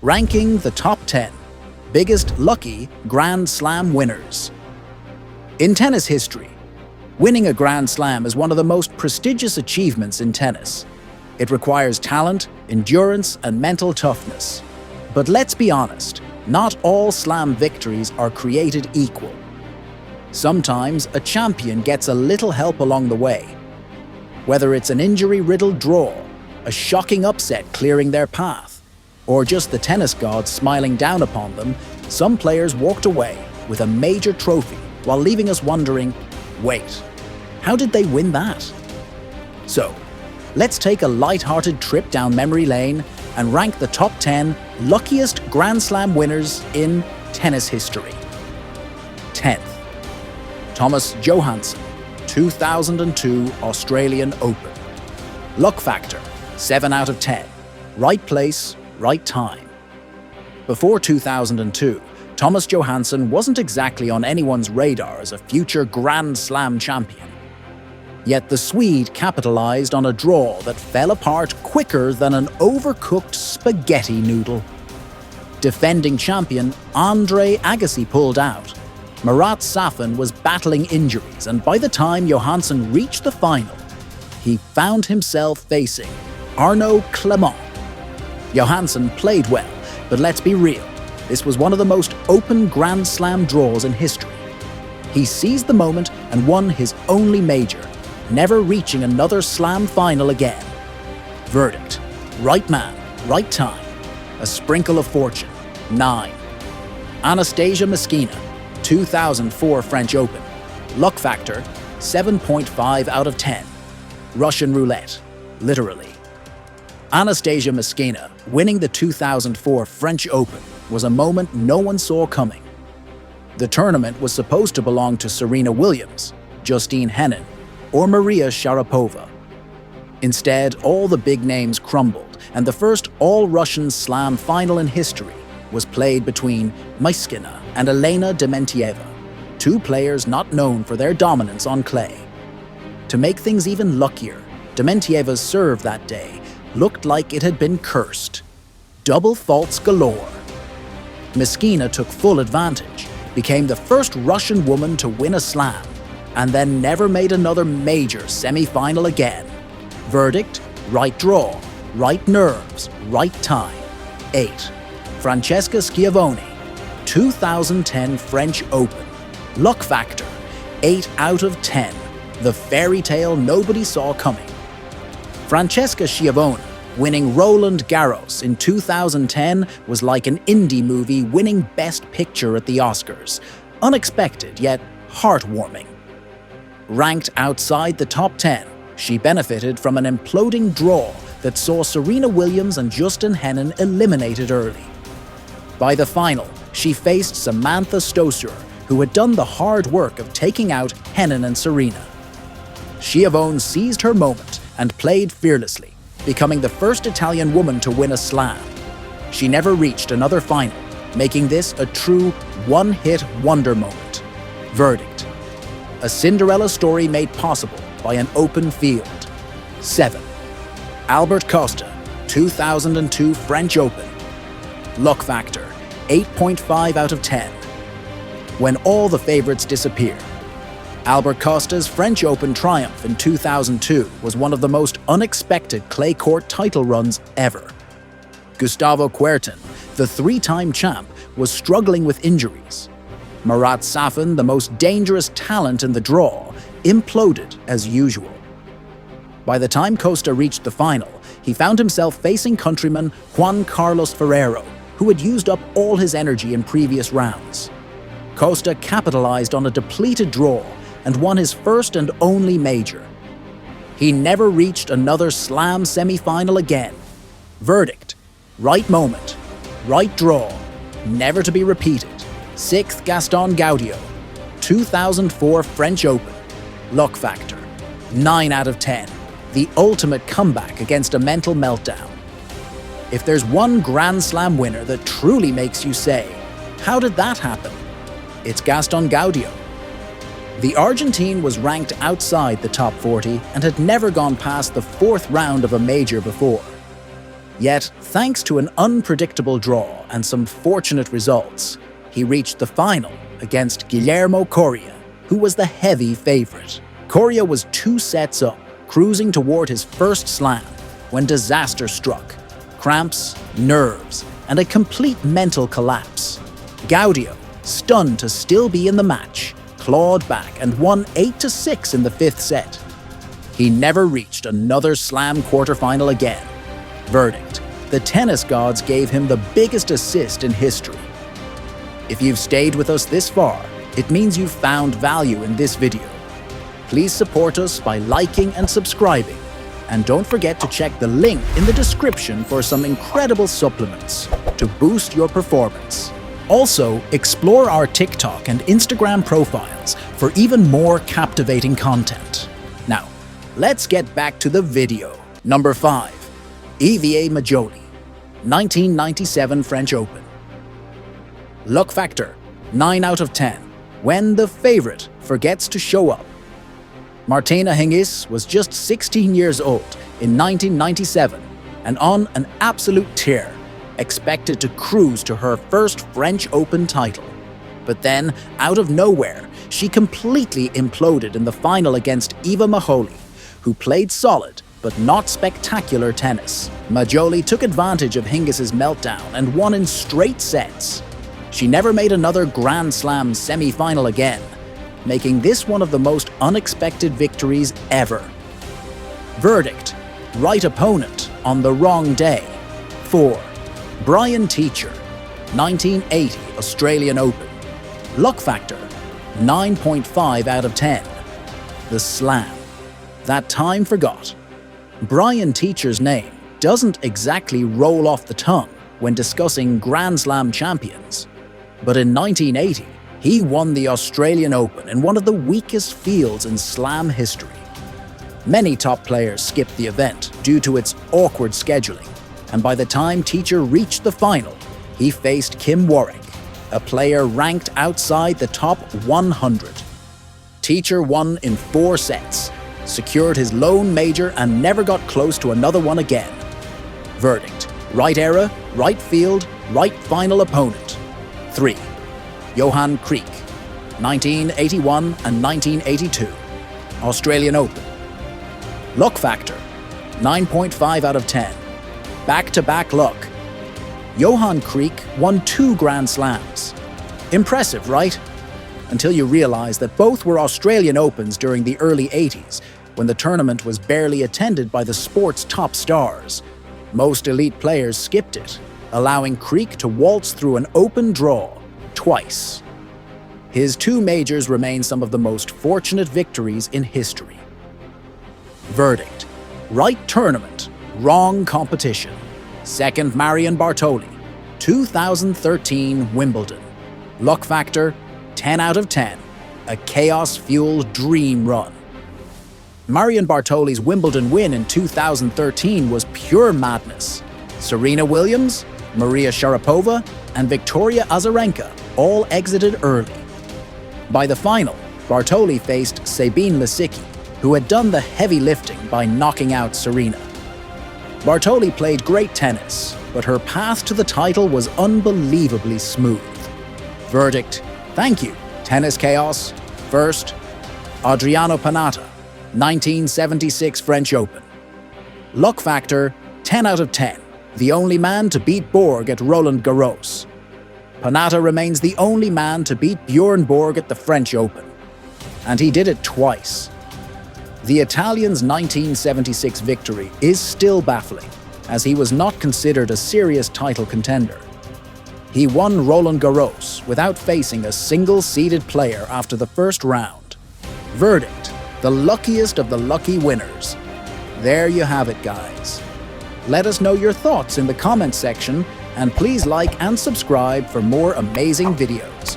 Ranking the top 10 biggest lucky Grand Slam winners. In tennis history, winning a Grand Slam is one of the most prestigious achievements in tennis. It requires talent, endurance, and mental toughness. But let's be honest, not all Slam victories are created equal. Sometimes a champion gets a little help along the way. Whether it's an injury-riddled draw, a shocking upset clearing their path, or just the tennis gods smiling down upon them, some players walked away with a major trophy while leaving us wondering, wait, how did they win that? So, let's take a light-hearted trip down memory lane and rank the top 10 luckiest Grand Slam winners in tennis history. 10th. Thomas Johansson, 2002 Australian Open. Luck factor, 7 out of 10. Right place, right time. Before 2002, Thomas Johansson wasn't exactly on anyone's radar as a future Grand Slam champion. Yet the Swede capitalized on a draw that fell apart quicker than an overcooked spaghetti noodle. Defending champion Andre Agassi pulled out. Marat Safin was battling injuries, and by the time Johansson reached the final, he found himself facing Arnaud Clément. Johansson played well, but let's be real, this was one of the most open Grand Slam draws in history. He seized the moment and won his only major, never reaching another Slam final again. Verdict: right man, right time. A sprinkle of fortune, 9. Anastasia Myskina, 2004 French Open. Luck factor, 7.5 out of 10. Russian roulette, literally. Anastasia Myskina winning the 2004 French Open was a moment no one saw coming. The tournament was supposed to belong to Serena Williams, Justine Henin, or Maria Sharapova. Instead, all the big names crumbled, and the first all-Russian Slam final in history was played between Myskina and Elena Dementieva, two players not known for their dominance on clay. To make things even luckier, Dementieva's serve that day looked like it had been cursed. Double faults galore. Myskina took full advantage, became the first Russian woman to win a Slam, and then never made another major semi-final again. Verdict: right draw, right nerves, right time. 8. Francesca Schiavone, 2010 French Open. Luck factor, 8 out of 10. The fairy tale nobody saw coming. Francesca Schiavone winning Roland Garros in 2010 was like an indie movie winning Best Picture at the Oscars. Unexpected, yet heartwarming. Ranked outside the top 10, she benefited from an imploding draw that saw Serena Williams and Justine Henin eliminated early. By the final, she faced Samantha Stosur, who had done the hard work of taking out Henin and Serena. Schiavone seized her moment and played fearlessly, becoming the first Italian woman to win a Slam. She never reached another final, making this a true one-hit wonder moment. Verdict: a Cinderella story made possible by an open field. 7. Albert Costa, 2002 French Open. Luck factor, 8.5 out of 10. When all the favorites disappeared, Albert Costa's French Open triumph in 2002 was one of the most unexpected clay court title runs ever. Gustavo Kuerten, the 3-time champ, was struggling with injuries. Marat Safin, the most dangerous talent in the draw, imploded as usual. By the time Costa reached the final, he found himself facing countryman Juan Carlos Ferrero, who had used up all his energy in previous rounds. Costa capitalized on a depleted draw and won his first and only major. He never reached another Slam semi-final again. Verdict: right moment, right draw, never to be repeated. 6th Gaston Gaudio, 2004 French Open. Luck factor, 9 out of 10. The ultimate comeback against a mental meltdown. If there's one Grand Slam winner that truly makes you say, how did that happen? It's Gaston Gaudio. The Argentine was ranked outside the top 40 and had never gone past the 4th round of a major before. Yet, thanks to an unpredictable draw and some fortunate results, he reached the final against Guillermo Coria, who was the heavy favorite. Coria was 2 sets up, cruising toward his first slam, when disaster struck. Cramps, nerves, and a complete mental collapse. Gaudio, stunned to still be in the match, clawed back and won 8-6 in the 5th set. He never reached another slam quarterfinal again. Verdict: the tennis gods gave him the biggest assist in history. If you've stayed with us this far, it means you've found value in this video. Please support us by liking and subscribing. And don't forget to check the link in the description for some incredible supplements to boost your performance. Also, explore our TikTok and Instagram profiles for even more captivating content. Now, let's get back to the video. Number 5. Eva Majoli, 1997 French Open. Luck factor, 9 out of 10, when the favorite forgets to show up. Martina Hingis was just 16 years old in 1997 and on an absolute tear, expected to cruise to her first French Open title. But then, out of nowhere, she completely imploded in the final against Eva Majoli, who played solid but not spectacular tennis. Majoli took advantage of Hingis's meltdown and won in straight sets. She never made another Grand Slam semi-final again, making this one of the most unexpected victories ever. Verdict: right opponent on the wrong day. 4. Brian Teacher, 1980 Australian Open. Luck factor, 9.5 out of 10. The Slam. That time forgot. Brian Teacher's name doesn't exactly roll off the tongue when discussing Grand Slam champions. But in 1980, he won the Australian Open in one of the weakest fields in Slam history. Many top players skipped the event due to its awkward scheduling, and by the time Teacher reached the final, he faced Kim Warwick, a player ranked outside the top 100. Teacher won in 4 sets, secured his lone major and never got close to another one again. Verdict: right era, right field, right final opponent. 3. Johan Creek, 1981 and 1982, Australian Open. Luck factor, 9.5 out of 10. Back-to-back luck. Johan Creek won 2 Grand Slams. Impressive, right? Until you realize that both were Australian Opens during the early 80s, when the tournament was barely attended by the sport's top stars. Most elite players skipped it, allowing Creek to waltz through an open draw twice. His 2 majors remain some of the most fortunate victories in history. Verdict: right tournament, wrong competition. 2nd Marian Bartoli, 2013 Wimbledon. Luck factor, 10 out of 10, a chaos-fueled dream run. Marian Bartoli's Wimbledon win in 2013 was pure madness. Serena Williams, Maria Sharapova, and Victoria Azarenka all exited early. By the final, Bartoli faced Sabine Lisicki, who had done the heavy lifting by knocking out Serena. Bartoli played great tennis, but her path to the title was unbelievably smooth. Verdict: thank you, tennis chaos. First, Adriano Panatta, 1976 French Open. Luck factor, 10 out of 10, the only man to beat Borg at Roland Garros. Panatta remains the only man to beat Bjorn Borg at the French Open. And he did it twice. The Italian's 1976 victory is still baffling, as he was not considered a serious title contender. He won Roland Garros without facing a single-seeded player after the first round. Verdict: the luckiest of the lucky winners. There you have it, guys. Let us know your thoughts in the comments section, and please like and subscribe for more amazing videos.